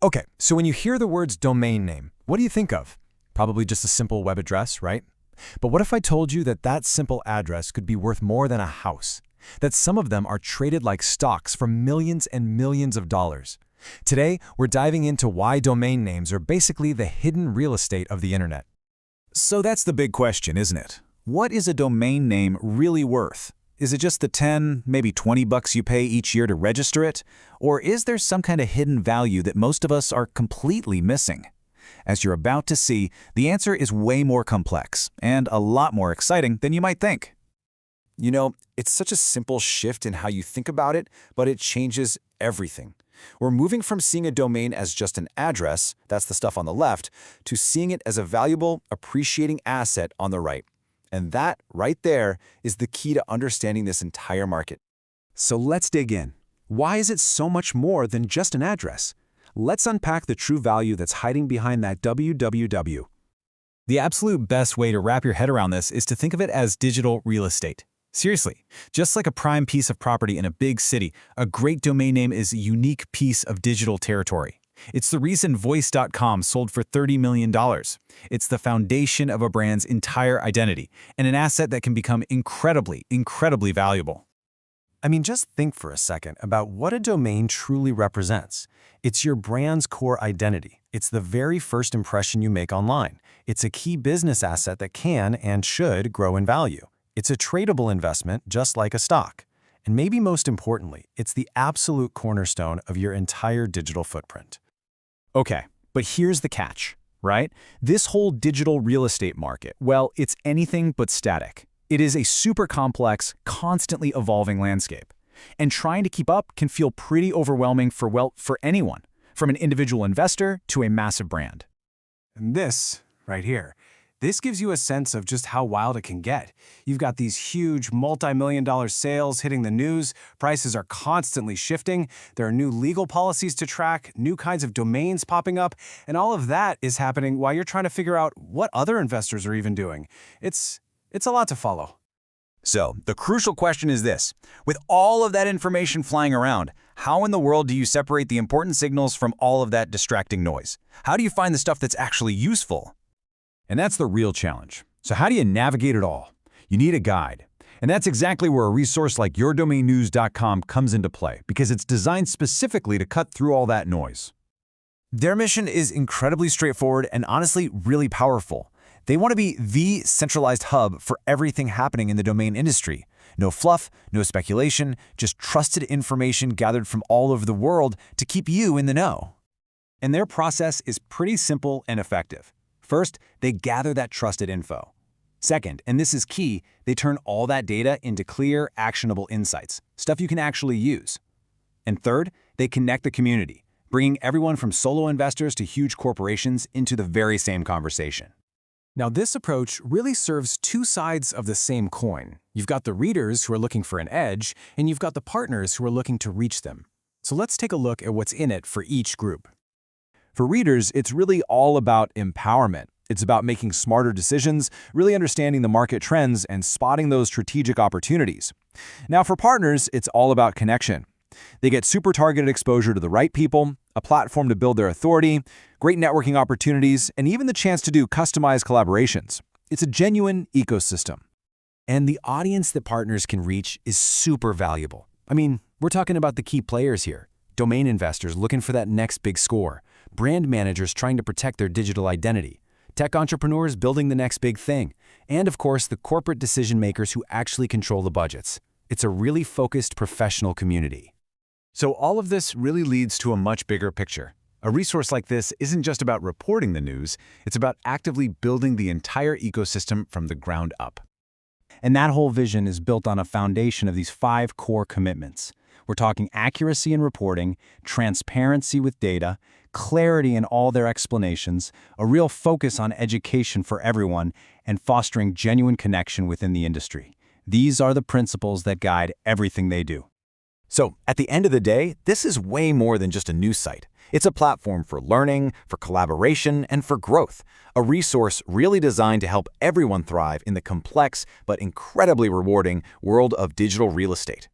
Okay, so when you hear the words domain name, what do you think of? Probably just a simple web address, right? But what if I told you that that simple address could be worth more than a house? That some of them are traded like stocks for millions and millions of dollars. Today, we're diving into why domain names are basically the hidden real estate of the internet. So that's the big question, isn't it? What is a domain name really worth? Is it just the 10, maybe 20 bucks you pay each year to register it? Or is there some kind of hidden value that most of us are completely missing? As you're about to see, the answer is way more complex and a lot more exciting than you might think. You know, it's such a simple shift in how you think about it, but it changes everything. We're moving from seeing a domain as just an address, that's the stuff on the left, to seeing it as a valuable, appreciating asset on the right. And that, right there, is the key to understanding this entire market. So let's dig in. Why is it so much more than just an address? Let's unpack the true value that's hiding behind that www. The absolute best way to wrap your head around this is to think of it as digital real estate. Seriously, just like a prime piece of property in a big city, a great domain name is a unique piece of digital territory. It's the reason Voice.com sold for $30 million. It's the foundation of a brand's entire identity, and an asset that can become incredibly, incredibly valuable. I mean, just think for a second about what a domain truly represents. It's your brand's core identity. It's the very first impression you make online. It's a key business asset that can and should grow in value. It's a tradable investment, just like a stock. And maybe most importantly, it's the absolute cornerstone of your entire digital footprint. Okay, but here's the catch, right? This whole digital real estate market, well, it's anything but static. It is a super complex, constantly evolving landscape. And trying to keep up can feel pretty overwhelming for anyone, from an individual investor to a massive brand. And this, right here, this gives you a sense of just how wild it can get. You've got these huge multi-million-dollar sales hitting the news, prices are constantly shifting, there are new legal policies to track, new kinds of domains popping up, and all of that is happening while you're trying to figure out what other investors are even doing. It's a lot to follow. So, the crucial question is this. With all of that information flying around, how in the world do you separate the important signals from all of that distracting noise? How do you find the stuff that's actually useful? And that's the real challenge. So how do you navigate it all? You need a guide. And that's exactly where a resource like YourDomainNews.com comes into play, because it's designed specifically to cut through all that noise. Their mission is incredibly straightforward and honestly really powerful. They want to be the centralized hub for everything happening in the domain industry. No fluff, no speculation, just trusted information gathered from all over the world to keep you in the know. And their process is pretty simple and effective. First, they gather that trusted info. Second, and this is key, they turn all that data into clear, actionable insights, stuff you can actually use. And third, they connect the community, bringing everyone from solo investors to huge corporations into the very same conversation. Now, this approach really serves two sides of the same coin. You've got the readers who are looking for an edge, and you've got the partners who are looking to reach them. So let's take a look at what's in it for each group. For readers, it's really all about empowerment. It's about making smarter decisions, really understanding the market trends, and spotting those strategic opportunities. Now, for partners, it's all about connection. They get super targeted exposure to the right people, a platform to build their authority, great networking opportunities, and even the chance to do customized collaborations. It's a genuine ecosystem. And the audience that partners can reach is super valuable. I mean, we're talking about the key players here. Domain investors looking for that next big score. Brand managers trying to protect their digital identity. Tech entrepreneurs building the next big thing. And of course, the corporate decision makers who actually control the budgets. It's a really focused professional community. So all of this really leads to a much bigger picture. A resource like this isn't just about reporting the news, it's about actively building the entire ecosystem from the ground up. And that whole vision is built on a foundation of these 5 core commitments. We're talking accuracy in reporting, transparency with data, clarity in all their explanations, a real focus on education for everyone, and fostering genuine connection within the industry. These are the principles that guide everything they do. So, at the end of the day, this is way more than just a news site. It's a platform for learning, for collaboration, and for growth. A resource really designed to help everyone thrive in the complex but incredibly rewarding world of digital real estate.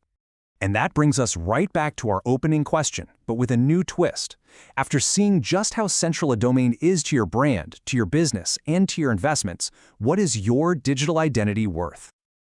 And that brings us right back to our opening question, but with a new twist. After seeing just how central a domain is to your brand, to your business, and to your investments, what is your digital identity worth?